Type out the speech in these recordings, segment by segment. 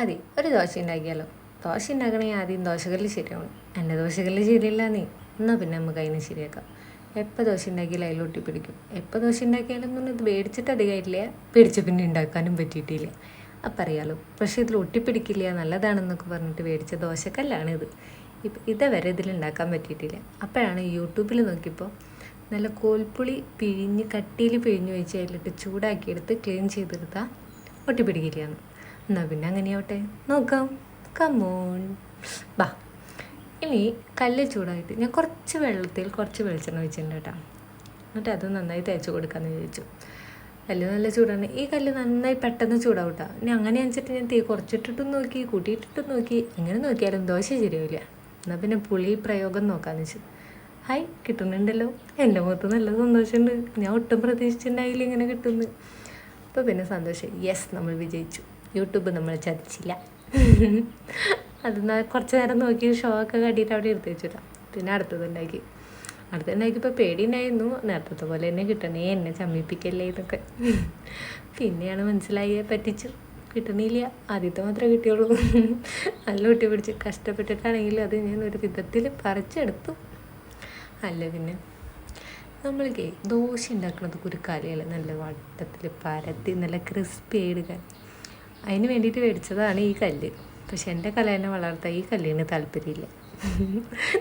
അതെ, ഒരു ദോശ ഉണ്ടാക്കിയാലോ? ദോശ ഉണ്ടാക്കണമെങ്കിൽ ആദ്യം ദോശക്കല്ല് ശരിയാവണം. എൻ്റെ ദോശക്കല്ല് ശരിയല്ല നീ. എന്നാൽ പിന്നെ നമുക്ക് അതിന് ശരിയാക്കാം. എപ്പോൾ ദോശ ഉണ്ടാക്കിയാലും അതിൽ ഒട്ടിപ്പിടിക്കും. എപ്പോൾ ദോശ ഉണ്ടാക്കിയാലും ഇത് മേടിച്ചിട്ട് അധികമായിട്ടില്ല, പേടിച്ച പിന്നെ ഉണ്ടാക്കാനും പറ്റിയിട്ടില്ല. അപ്പം അറിയാലോ, പക്ഷേ ഇതിൽ ഒട്ടിപ്പിടിക്കില്ല, നല്ലതാണെന്നൊക്കെ പറഞ്ഞിട്ട് മേടിച്ച ദോശക്കല്ലാണ് ഇത്. ഇപ്പം ഇതേവരെ ഇതിലുണ്ടാക്കാൻ പറ്റിയിട്ടില്ല. അപ്പോഴാണ് യൂട്യൂബിൽ നോക്കിയപ്പോൾ നല്ല കോൽപ്പുളി പിഴിഞ്ഞ് കട്ടിയിൽ പിഴിഞ്ഞ് വെച്ച് അതിലിട്ട് ചൂടാക്കിയെടുത്ത് ക്ലീൻ ചെയ്തെടുത്താൽ ഒട്ടിപ്പിടിക്കില്ലയാണ്. എന്നാൽ പിന്നെ അങ്ങനെയാവട്ടെ, നോക്കാം. കമോൺ ബാ. ഇനി കല്ല് ചൂടായിട്ട് ഞാൻ കുറച്ച് വെള്ളത്തിൽ കുറച്ച് വെളിച്ചെണ്ണ ഒഴിച്ചിട്ടുണ്ട് കേട്ടോ. എന്നിട്ട് അത് നന്നായി തേച്ച് കൊടുക്കാമെന്ന് വിചാരിച്ചു. കല്ല് നല്ല ചൂടാണ്. ഈ കല്ല് നന്നായി പെട്ടെന്ന് ചൂടാവും കേട്ടോ. ഇനി അങ്ങനെ വെച്ചിട്ട് ഞാൻ തീ കുറച്ചിട്ടിട്ടും നോക്കി, കൂട്ടിയിട്ടിട്ടും നോക്കി, എങ്ങനെ നോക്കിയാലും ദോശ ശരിയാവില്ല. എന്നാൽ പിന്നെ പുളി പ്രയോഗം നോക്കാമെന്ന് വെച്ചു. ഹായ്, കിട്ടുന്നുണ്ടല്ലോ. എൻ്റെ മുഖത്ത് നല്ല സന്തോഷമുണ്ട്. ഞാൻ ഒട്ടും പ്രതീക്ഷിച്ചിട്ടുണ്ടായില്ല ഇങ്ങനെ കിട്ടുന്നു. അപ്പോൾ പിന്നെ സന്തോഷം. യെസ്, നമ്മൾ വിജയിച്ചു. യൂട്യൂബ് നമ്മൾ ചതിച്ചില്ല. അത് കുറച്ച് നേരം നോക്കി ഷോ ഒക്കെ കണ്ടിട്ട് അവിടെ എടുത്ത് വെച്ചിട്ടാ. പിന്നെ അടുത്തുണ്ടാക്കിയപ്പോൾ പേടിയുണ്ടായിരുന്നു. നേരത്തെ പോലെ തന്നെ കിട്ടണേ, എന്നെ ചമ്മിപ്പിക്കല്ലേ എന്നൊക്കെ. പിന്നെയാണ് മനസ്സിലായി പറ്റിച്ചു. കിട്ടണില്ല, ആദ്യത്തെ മാത്രമേ കിട്ടിയുള്ളൂ. നല്ല ഒട്ടി പിടിച്ച് കഷ്ടപ്പെട്ടിട്ടാണെങ്കിലും അത് ഞാൻ ഒരു വിധത്തിൽ പറിച്ചെടുത്തു. അല്ല പിന്നെ നമ്മൾക്ക് ദോശ ഉണ്ടാക്കുന്നത് ഒരു കലയല്ല, നല്ല വട്ടത്തിൽ പരത്തി നല്ല ക്രിസ്പി എടുക്കാൻ. അതിന് വേണ്ടിയിട്ട് മേടിച്ചതാണ് ഈ കല്ല്. പക്ഷെ എൻ്റെ കലേനെ വളർത്താൻ ഈ കല്ലിന് താല്പര്യമില്ല.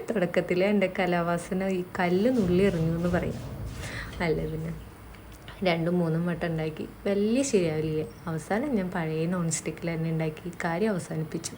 തുടക്കത്തിൽ എൻ്റെ കലാവാസന ഈ കല്ല് നുള്ളി എറിഞ്ഞു എന്ന് പറയാം. അല്ല പിന്നെ 2-3 വട്ടം ഉണ്ടാക്കി, വലിയ ശരിയാവില്ല. അവസാനം ഞാൻ പഴയ നോൺ സ്റ്റിക്കിൽ തന്നെ ഉണ്ടാക്കി കാര്യം അവസാനിപ്പിച്ചു.